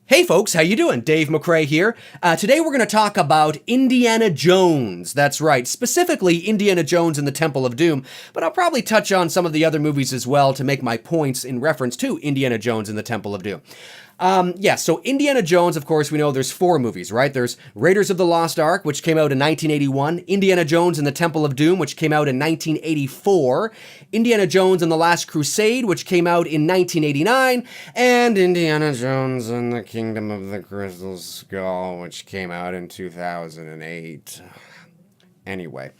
Hey folks, how you doing? Dave McRae here. Today we're going to talk about Indiana Jones. That's right, specifically Indiana Jones and the Temple of Doom, but I'll probably touch on some of the other movies as well to make my points in reference to Indiana Jones and the Temple of Doom. So Indiana Jones, of course, we know there's four movies, right? There's Raiders of the Lost Ark, which came out in 1981, Indiana Jones and the Temple of Doom, which came out in 1984, Indiana Jones and the Last Crusade, which came out in 1989, and Indiana Jones and the Kingdom of the Crystal Skull, which came out in 2008. Anyway.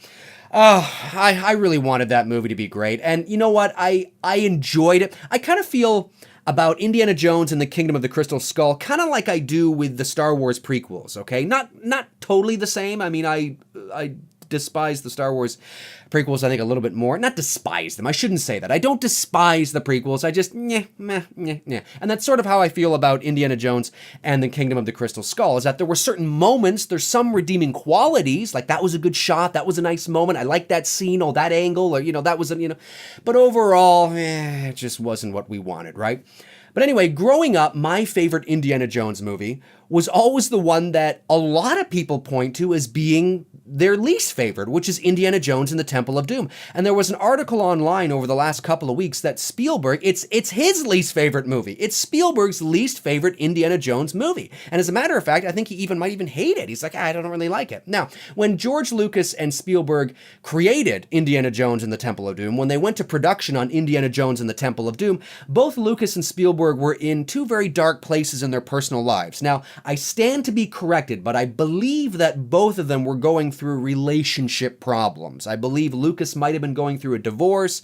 I really wanted that movie to be great, and you know what? I enjoyed it. I kind of feel about Indiana Jones and the Kingdom of the Crystal Skull kind of like I do with the Star Wars prequels, okay? Not totally the same. I mean, I despise the Star Wars prequels, I think, a little bit more. Not despise them. I shouldn't say that. I don't despise the prequels. I just, meh. And that's sort of how I feel about Indiana Jones and the Kingdom of the Crystal Skull, is that there were certain moments, there's some redeeming qualities, like that was a good shot, that was a nice moment, I like that scene, or that angle, or, that was, but overall, it just wasn't what we wanted, right? But anyway, growing up, my favorite Indiana Jones movie was always the one that a lot of people point to as being their least favorite, which is Indiana Jones and the Temple of Doom. And there was an article online over the last couple of weeks that Spielberg, it's his least favorite movie. It's Spielberg's least favorite Indiana Jones movie. And as a matter of fact, I think he might even hate it. He's like, I don't really like it. Now, when George Lucas and Spielberg created Indiana Jones and the Temple of Doom, when they went to production on Indiana Jones and the Temple of Doom, both Lucas and Spielberg were in two very dark places in their personal lives. Now, I stand to be corrected, but I believe that both of them were going through relationship problems. I believe Lucas might have been going through a divorce.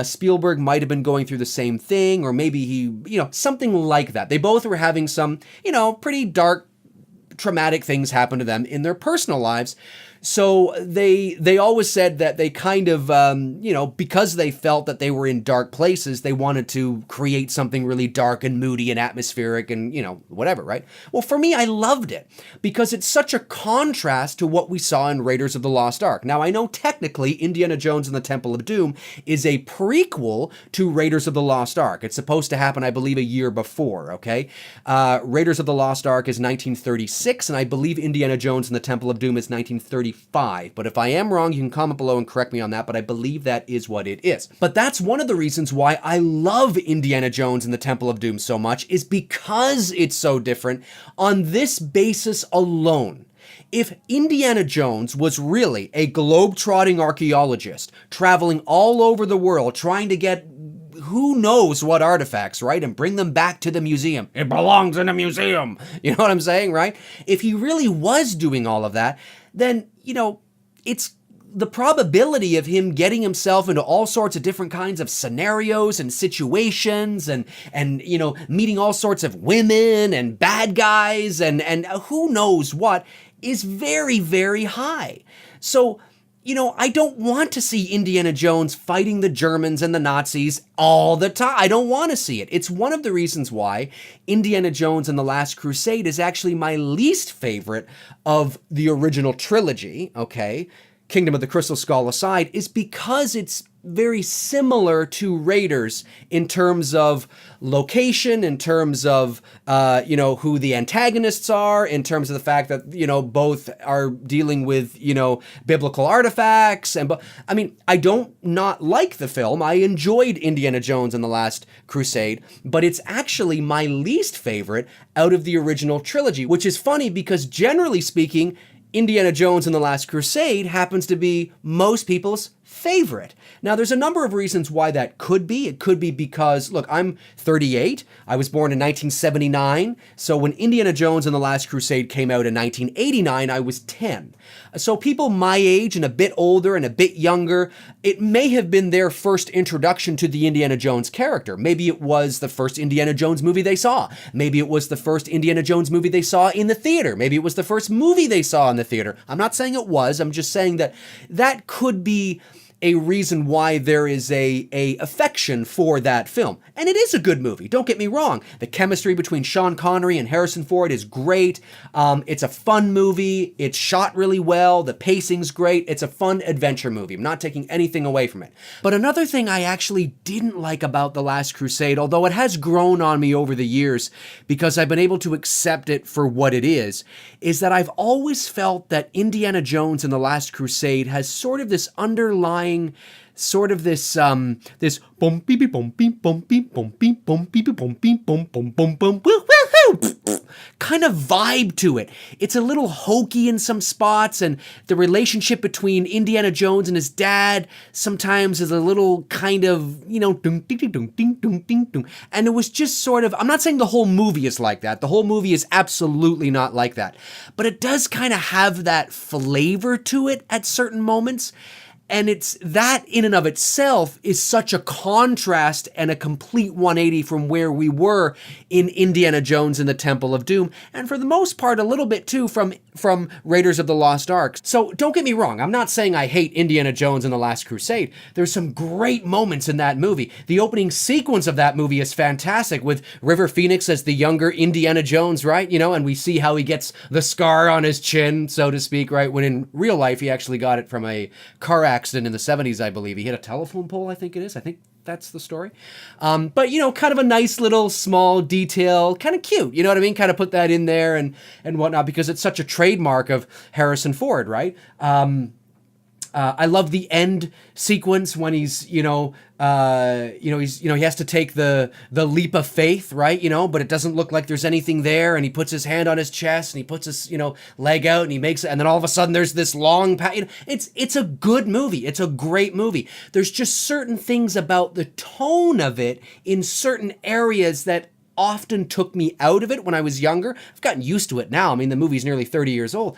Spielberg might have been going through the same thing, or maybe he, something like that. They both were having some, pretty dark, traumatic things happen to them in their personal lives. So they always said that they kind of, because they felt that they were in dark places, they wanted to create something really dark and moody and atmospheric and, whatever, right? Well, for me, I loved it because it's such a contrast to what we saw in Raiders of the Lost Ark. Now, I know technically Indiana Jones and the Temple of Doom is a prequel to Raiders of the Lost Ark. It's supposed to happen, I believe, a year before, okay? Raiders of the Lost Ark is 1936, and I believe Indiana Jones and the Temple of Doom is 1935. But if I am wrong, you can comment below and correct me on that, but I believe that is what it is. But that's one of the reasons why I love Indiana Jones and the Temple of Doom so much, is because it's so different on this basis alone. If Indiana Jones was really a globe-trotting archaeologist, traveling all over the world, trying to get who knows what artifacts, right? And bring them back to the museum. It belongs in a museum. You know what I'm saying, right? If he really was doing all of that, then, it's the probability of him getting himself into all sorts of different kinds of scenarios and situations and meeting all sorts of women and bad guys and who knows what is very, very high. So, I don't want to see Indiana Jones fighting the Germans and the Nazis all the time. I don't want to see it. It's one of the reasons why Indiana Jones and the Last Crusade is actually my least favorite of the original trilogy, okay? Kingdom of the Crystal Skull aside, is because it's very similar to Raiders in terms of location, in terms of, who the antagonists are, in terms of the fact that, both are dealing with, biblical artifacts. I don't not like the film. I enjoyed Indiana Jones and the Last Crusade, but it's actually my least favorite out of the original trilogy, which is funny because generally speaking, Indiana Jones and the Last Crusade happens to be most people's favorite. Now, there's a number of reasons why that could be. It could be because, look, I'm 38. I was born in 1979. So when Indiana Jones and the Last Crusade came out in 1989, I was 10. So people my age and a bit older and a bit younger, it may have been their first introduction to the Indiana Jones character. Maybe it was the first Indiana Jones movie they saw. Maybe it was the first Indiana Jones movie they saw in the theater. Maybe it was the first movie they saw in the theater. I'm not saying it was. I'm just saying that that could be a reason why there is a affection for that film. And it is a good movie, don't get me wrong. The chemistry between Sean Connery and Harrison Ford is great. It's a fun movie. It's shot really well. The pacing's great. It's a fun adventure movie. I'm not taking anything away from it. But another thing I actually didn't like about The Last Crusade, although it has grown on me over the years because I've been able to accept it for what it is that I've always felt that Indiana Jones and The Last Crusade has sort of this underlying sort of this this bum beep bum beep bum beep bum beep bum beep bum beep bum bum bum bum kind of vibe to it. It's a little hokey in some spots, and the relationship between Indiana Jones and his dad sometimes is a little kind of, dung ding ding dung ding dung ding dung. And it was just sort of, I'm not saying the whole movie is like that. The whole movie is absolutely not like that. But it does kind of have that flavor to it at certain moments. And it's that in and of itself is such a contrast and a complete 180 from where we were in Indiana Jones and the Temple of Doom. And for the most part, a little bit too from Raiders of the Lost Ark. So don't get me wrong. I'm not saying I hate Indiana Jones and the Last Crusade. There's some great moments in that movie. The opening sequence of that movie is fantastic with River Phoenix as the younger Indiana Jones, right? And we see how he gets the scar on his chin, so to speak, right? When in real life, he actually got it from a car accident in the 70s, I believe. He hit a telephone pole, I think it is. I think that's the story. But, kind of a nice little small detail, kind of cute, you know what I mean? Kind of put that in there and whatnot because it's such a trademark of Harrison Ford, right? I love the end sequence when he's, he has to take the leap of faith, right? But it doesn't look like there's anything there. And he puts his hand on his chest and he puts his, leg out and he makes it. And then all of a sudden there's this long path. It's a good movie. It's a great movie. There's just certain things about the tone of it in certain areas that often took me out of it when I was younger. I've gotten used to it now. I mean, the movie's nearly 30 years old.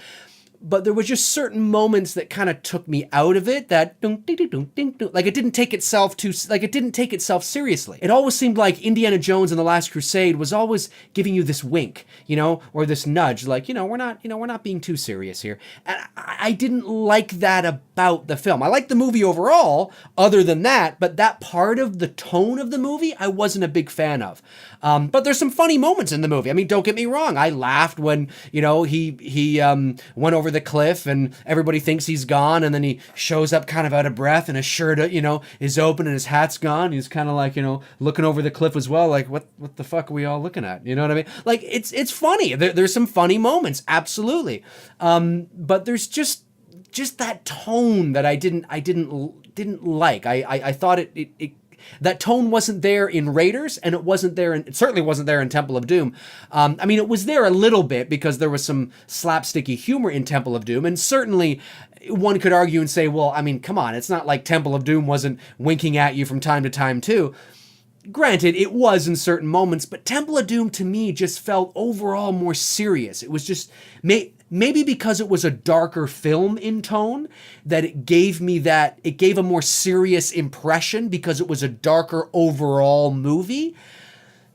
But there were just certain moments that kind of took me out of it. That like it didn't take itself seriously. It always seemed like Indiana Jones and the Last Crusade was always giving you this wink, or this nudge, like we're not being too serious here. And I didn't like that about the film. I liked the movie overall, other than that, but that part of the tone of the movie I wasn't a big fan of. But there's some funny moments in the movie. I mean, don't get me wrong. I laughed when he went over the cliff and everybody thinks he's gone, and then he shows up kind of out of breath and his shirt is open and his hat's gone. He's kind of like looking over the cliff as well, like what the fuck are we all looking at? You know what I mean? Like it's funny. There's some funny moments, absolutely. But there's just that tone that I didn't like. I thought it that tone wasn't there in Raiders, and it certainly wasn't there in Temple of Doom. I mean, it was there a little bit because there was some slapsticky humor in Temple of Doom, and certainly one could argue and say, well, I mean, come on, it's not like Temple of Doom wasn't winking at you from time to time too. Granted, it was in certain moments, but Temple of Doom to me just felt overall more serious. It was just maybe because it was a darker film in tone, that it gave a more serious impression because it was a darker overall movie.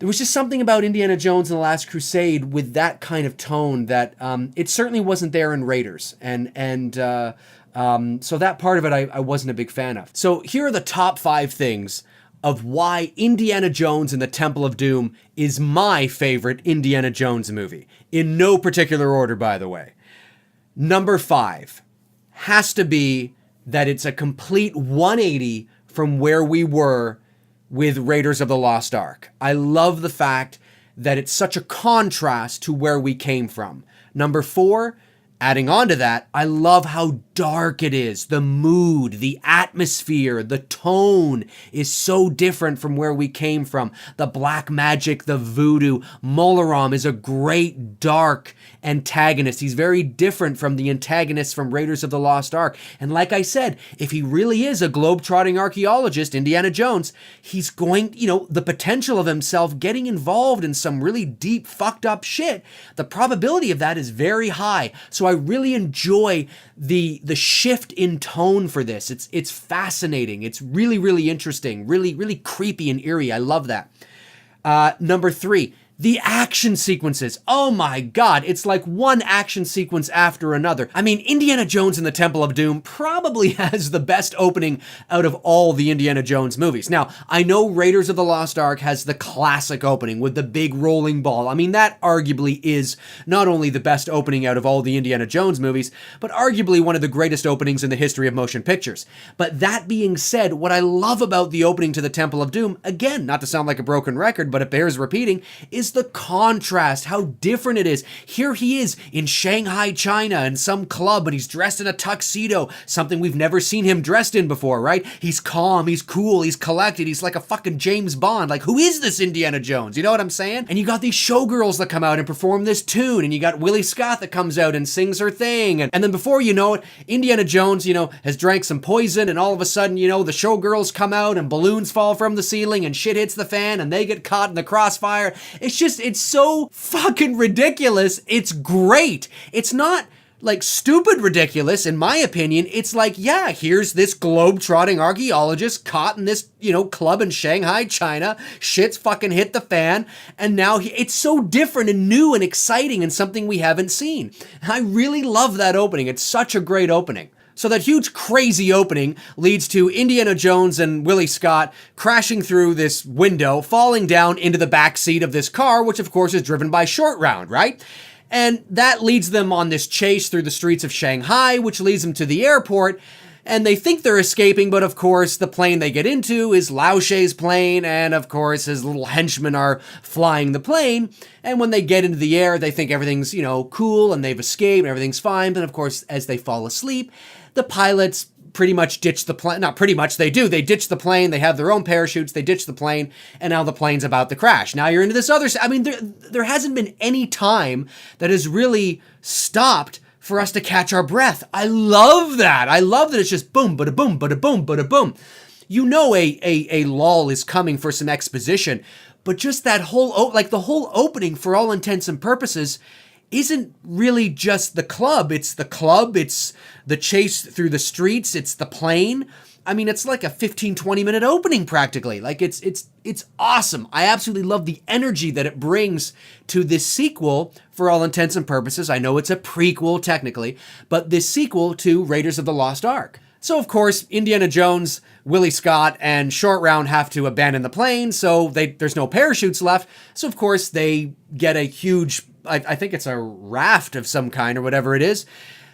There was just something about Indiana Jones and the Last Crusade with that kind of tone that it certainly wasn't there in Raiders. And so that part of it I wasn't a big fan of. So here are the top 5 things of why Indiana Jones and the Temple of Doom is my favorite Indiana Jones movie. In no particular order, by the way. Number 5 has to be that it's a complete 180 from where we were with Raiders of the Lost Ark. I love the fact that it's such a contrast to where we came from. Number 4, adding on to that, I love how dark it is. The mood, the atmosphere, the tone is so different from where we came from. The black magic, the voodoo. Mullah Rama is a great dark antagonist. He's very different from the antagonists from Raiders of the Lost Ark. And like I said, if he really is a globe-trotting archaeologist, Indiana Jones, he's going, the potential of himself getting involved in some really deep, fucked up shit. The probability of that is very high. So I really enjoy the shift in tone for this. It's fascinating. It's really, really interesting. Really, really creepy and eerie. I love that. Number 3, The action sequences, oh my god, it's like one action sequence after another. I mean, Indiana Jones and the Temple of Doom probably has the best opening out of all the Indiana Jones movies. Now, I know Raiders of the Lost Ark has the classic opening with the big rolling ball. I mean, that arguably is not only the best opening out of all the Indiana Jones movies, but arguably one of the greatest openings in the history of motion pictures. But that being said, what I love about the opening to the Temple of Doom, again, not to sound like a broken record, but it bears repeating, is the contrast, how different it is. Here he is in Shanghai, China, in some club, and he's dressed in a tuxedo, something we've never seen him dressed in before, right? He's calm, he's cool, he's collected, he's like a fucking James Bond. Like, who is this Indiana Jones? You know what I'm saying? And you got these showgirls that come out and perform this tune, and you got Willie Scott that comes out and sings her thing, and then before you know it, Indiana Jones, has drank some poison, and all of a sudden, the showgirls come out, and balloons fall from the ceiling, and shit hits the fan, and they get caught in the crossfire. It's so fucking ridiculous. It's great. It's not like stupid ridiculous, in my opinion. It's like, yeah, here's this globe-trotting archaeologist caught in this, club in Shanghai, China. Shit's fucking hit the fan. And now it's so different and new and exciting and something we haven't seen. I really love that opening. It's such a great opening. So that huge crazy opening leads to Indiana Jones and Willie Scott crashing through this window, falling down into the back seat of this car, which of course is driven by Short Round, right? And that leads them on this chase through the streets of Shanghai, which leads them to the airport. And they think they're escaping, but of course the plane they get into is Lao She's plane, and of course his little henchmen are flying the plane. And when they get into the air, they think everything's, cool and they've escaped and everything's fine. But of course, as they fall asleep, the pilots pretty much ditch the plane. Not pretty much, they do. They ditch the plane. They have their own parachutes. They ditch the plane, and now the plane's about to crash. Now you're into this other... I mean, there hasn't been any time that has really stopped for us to catch our breath. I love that. I love that it's just boom, bada boom, bada boom, bada boom. A lull is coming for some exposition, but just that whole... the whole opening, for all intents and purposes, isn't really just the club. It's the club, it's the chase through the streets, it's the plane. I mean, it's like a 15-20 minute opening practically. Like it's awesome. I absolutely love the energy that it brings to this sequel for all intents and purposes. I know it's a prequel technically, but this sequel to Raiders of the Lost Ark. So of course, Indiana Jones, Willie Scott, and Short Round have to abandon the plane, so there's no parachutes left. So of course, they get a huge... I think it's a raft of some kind or whatever it is.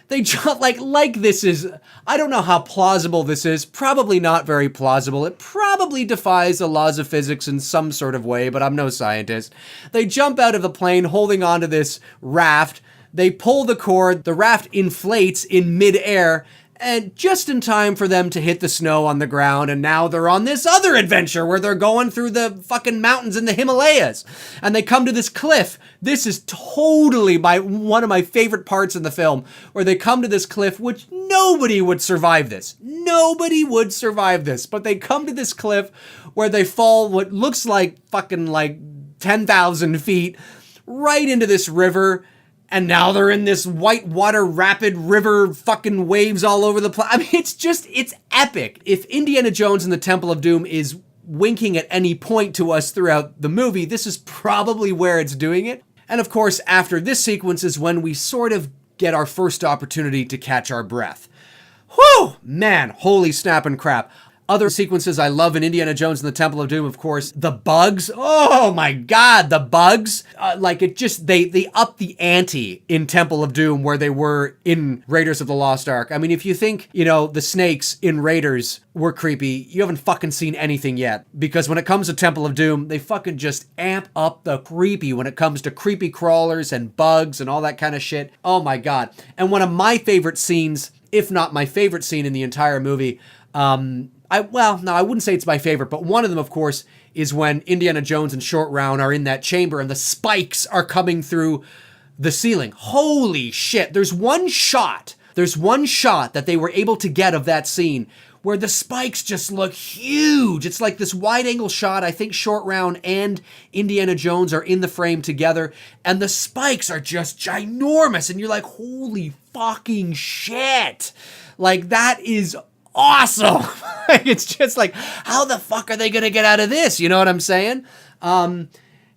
They jump like this is, I don't know how plausible this is. Probably not very plausible. It probably defies the laws of physics in some sort of way, but I'm no scientist. They jump out of the plane holding onto this raft. They pull the cord. The raft inflates in midair, and just in time for them to hit the snow on the ground, and now they're on this other adventure where they're going through the fucking mountains in the Himalayas, and they come to this cliff. This is totally one of my favorite parts in the film, where they come to this cliff, which nobody would survive this. Nobody would survive this, but they come to this cliff where they fall what looks like fucking 10,000 feet right into this river. And now they're in this whitewater rapid river, fucking waves all over the place. I mean, it's epic. If Indiana Jones and the Temple of Doom is winking at any point to us throughout the movie, this is probably where it's doing it. And of course, after this sequence is when we sort of get our first opportunity to catch our breath. Whew! Man, holy snap and crap. Other sequences I love in Indiana Jones and the Temple of Doom, of course, the bugs. Oh my God, the bugs. They up the ante in Temple of Doom where they were in Raiders of the Lost Ark. I mean, if you think, the snakes in Raiders were creepy, you haven't fucking seen anything yet. Because when it comes to Temple of Doom, they fucking just amp up the creepy when it comes to creepy crawlers and bugs and all that kind of shit. Oh my God. And one of my favorite scenes, if not my favorite scene in the entire movie, I wouldn't say it's my favorite, but one of them, of course, is when Indiana Jones and Short Round are in that chamber and the spikes are coming through the ceiling. Holy shit. There's one shot that they were able to get of that scene where the spikes just look huge. It's like this wide angle shot. I think Short Round and Indiana Jones are in the frame together, and the spikes are just ginormous, and you're like, holy fucking shit. Like, that is awesome. It's just like, how the fuck are they gonna get out of this? You know what I'm saying?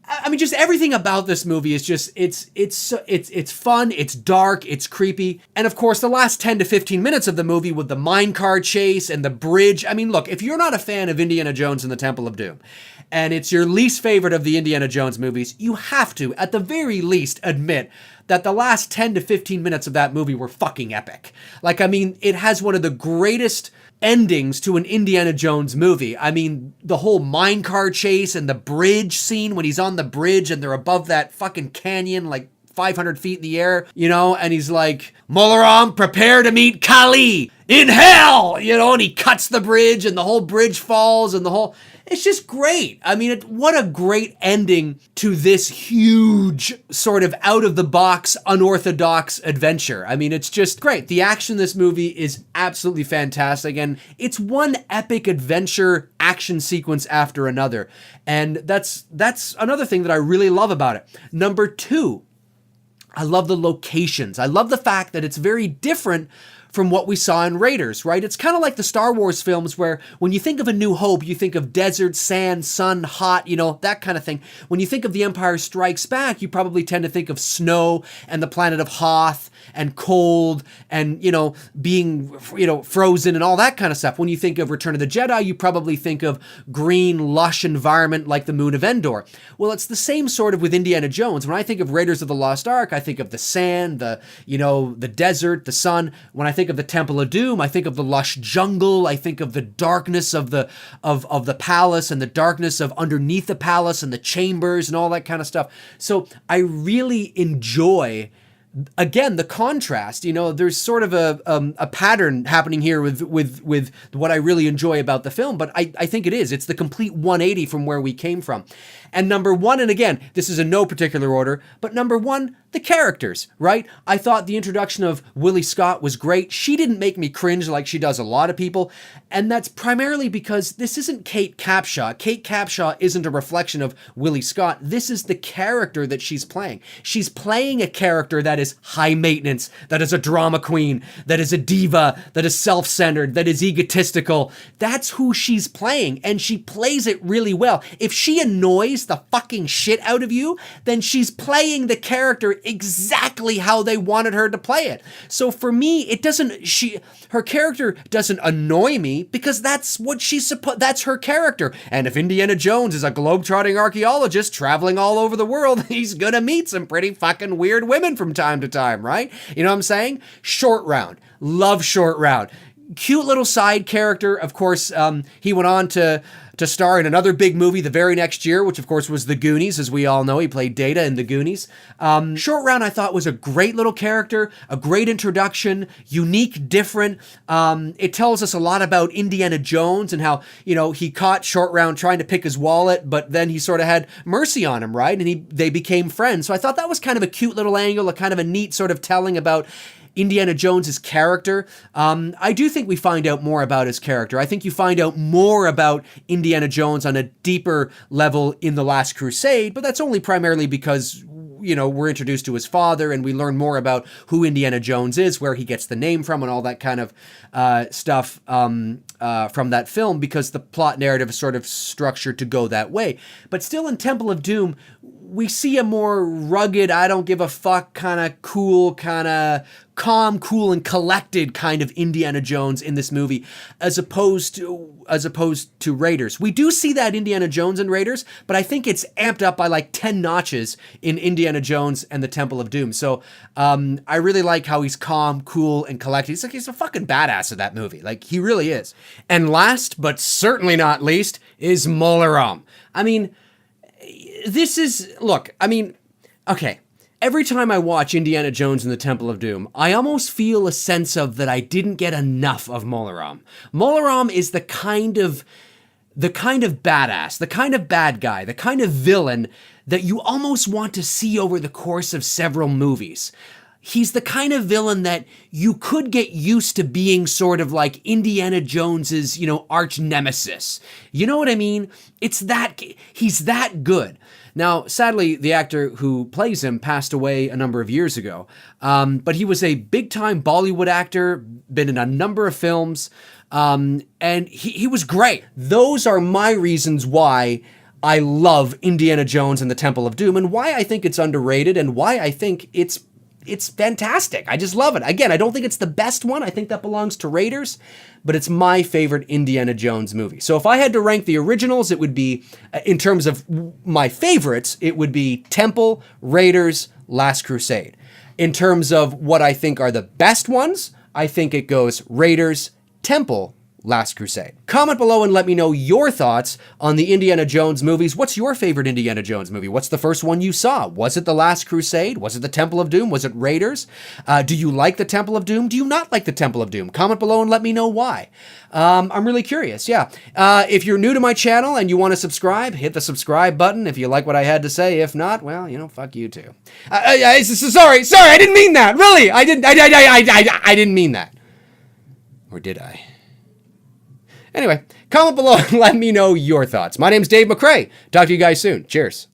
I mean, just everything about this movie is just, it's fun, it's dark, it's creepy. And of course, the last 10 to 15 minutes of the movie with the minecart chase and the bridge. I mean, look, if you're not a fan of Indiana Jones and the Temple of Doom, and it's your least favorite of the Indiana Jones movies, you have to, at the very least, admit that the last 10 to 15 minutes of that movie were fucking epic. Like, I mean, it has one of the greatest endings to an Indiana Jones movie. I mean, the whole minecart chase and the bridge scene when he's on the bridge and they're above that fucking canyon, like 500 feet in the air, you know, and he's like, Mullah Rama, prepare to meet Kali in hell, you know, and he cuts the bridge and the whole bridge falls and the whole... It's just great. I mean, what a great ending to this huge sort of out-of-the-box, unorthodox adventure. I mean, it's just great. The action in this movie is absolutely fantastic, and it's one epic adventure action sequence after another. And that's another thing that I really love about it. Number 2, I love the locations. I love the fact that it's very different from what we saw in Raiders, right? It's kind of like the Star Wars films where when you think of A New Hope, you think of desert, sand, sun, hot, you know, that kind of thing. When you think of The Empire Strikes Back, you probably tend to think of snow and the planet of Hoth and cold and, you know, being, you know, frozen and all that kind of stuff. When you think of Return of the Jedi, you probably think of green, lush environment like the moon of Endor. Well, it's the same sort of with Indiana Jones. When I think of Raiders of the Lost Ark, I think of the sand, the desert, the sun. When I think of the Temple of Doom, I think of the lush jungle. I think of the darkness of the palace and the darkness of underneath the palace and the chambers and all that kind of stuff. So I really enjoy, again, the contrast. You know, there's sort of a pattern happening here with what I really enjoy about the film, but I think it is. It's the complete 180 from where we came from. And number 1, and again, this is in no particular order, but number 1, the characters, right? I thought the introduction of Willie Scott was great. She didn't make me cringe like she does a lot of people, and that's primarily because this isn't Kate Capshaw. Kate Capshaw isn't a reflection of Willie Scott. This is the character that she's playing. She's playing a character that is high maintenance, that is a drama queen, that is a diva, that is self-centered, that is egotistical. That's who she's playing, and she plays it really well. If she annoys the fucking shit out of you, then she's playing the character exactly how they wanted her to play it. So for me, her character doesn't annoy me because that's what that's her character. And if Indiana Jones is a globetrotting archaeologist traveling all over the world, he's gonna meet some pretty fucking weird women from time to time, right? You know what I'm saying? Short Round. Love Short Round. Cute little side character. Of course, he went on to star in another big movie the very next year, which of course was The Goonies, as we all know. He played Data in The Goonies. Short Round, I thought, was a great little character, a great introduction, unique, different. It tells us a lot about Indiana Jones and how, you know, he caught Short Round trying to pick his wallet, but then he sort of had mercy on him, right? And they became friends. So I thought that was kind of a cute little angle, a kind of a neat sort of telling about Indiana Jones's character. I do think we find out more about his character. I think you find out more about Indiana Jones on a deeper level in The Last Crusade, but that's only primarily because, you know, we're introduced to his father and we learn more about who Indiana Jones is, where he gets the name from and all that kind of stuff from that film, because the plot narrative is sort of structured to go that way. But still, in Temple of Doom, we see a more rugged, I don't give a fuck, kind of cool, kind of calm, cool, and collected kind of Indiana Jones in this movie, as opposed to Raiders. We do see that Indiana Jones in Raiders, but I think it's amped up by like 10 notches in Indiana Jones and the Temple of Doom. So I really like how he's calm, cool, and collected. He's a fucking badass of that movie. Like, he really is. And last, but certainly not least, is Mullah Rama. I mean, okay. Every time I watch Indiana Jones and the Temple of Doom, I almost feel a sense of that I didn't get enough of Mullah Rama. Mullah Rama is the kind of badass, the kind of bad guy, the kind of villain that you almost want to see over the course of several movies. He's the kind of villain that you could get used to being sort of like Indiana Jones's, you know, arch nemesis. You know what I mean? He's that good. Now, sadly, the actor who plays him passed away a number of years ago. But he was a big-time Bollywood actor, been in a number of films, and he was great. Those are my reasons why I love Indiana Jones and the Temple of Doom, and why I think it's underrated, and why I think it's fantastic. I just love it. Again, I don't think it's the best one. I think that belongs to Raiders, but it's my favorite Indiana Jones movie. So if I had to rank the originals, it would be, in terms of my favorites, it would be Temple, Raiders, Last Crusade. In terms of what I think are the best ones, I think it goes Raiders, Temple, Last Crusade. Comment below and let me know your thoughts on the Indiana Jones movies. What's your favorite Indiana Jones movie? What's the first one you saw? Was it The Last Crusade? Was it The Temple of Doom? Was it Raiders? Do you like The Temple of Doom? Do you not like The Temple of Doom? Comment below and let me know why. I'm really curious, yeah. If you're new to my channel and you want to subscribe, hit the subscribe button if you like what I had to say. If not, well, fuck you too. Sorry, I didn't mean that. Really, I didn't mean that. Or did I? Anyway, comment below and let me know your thoughts. My name's Dave McRae. Talk to you guys soon. Cheers.